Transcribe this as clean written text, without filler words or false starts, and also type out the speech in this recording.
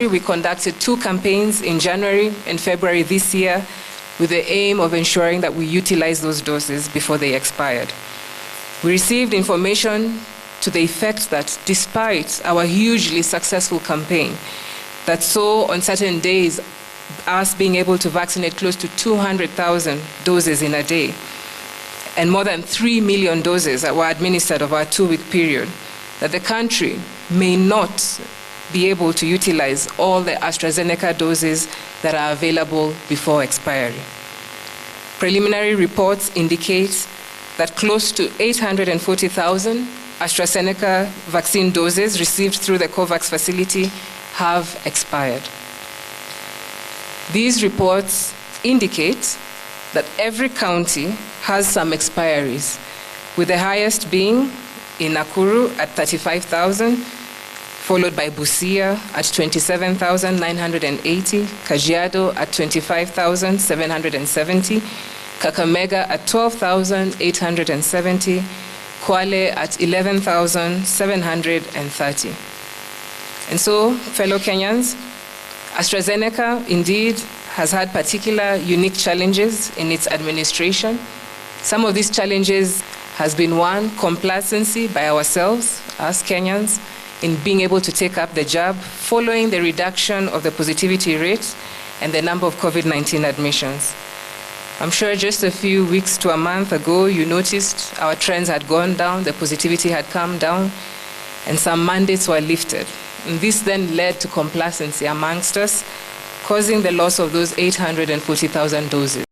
we conducted 2 campaigns in January and February this year with the aim of ensuring that we utilize those doses before they expired. We received information to the effect that despite our hugely successful campaign that saw on certain days us being able to vaccinate close to 200,000 doses in a day, and more than 3 million doses that were administered over a 2-week period, that the country may not be able to utilize all the AstraZeneca doses that are available before expiry. Preliminary reports indicate that close to 840,000 AstraZeneca vaccine doses received through the COVAX facility have expired. These reports indicate that every county has some expiries, with the highest being in Nakuru at 35,000, followed by Busia at 27,980, Kajiado at 25,770, Kakamega at 12,870, Kwale at 11,730. And so, fellow Kenyans, AstraZeneca indeed has had particular unique challenges in its administration. Some of these challenges has been, one, complacency by ourselves as Kenyans in being able to take up the jab following the reduction of the positivity rate and the number of COVID-19 admissions. I'm sure just a few weeks to a month ago, you noticed our trends had gone down, the positivity had come down, and some mandates were lifted. And this then led to complacency amongst us, causing the loss of those 840,000 doses.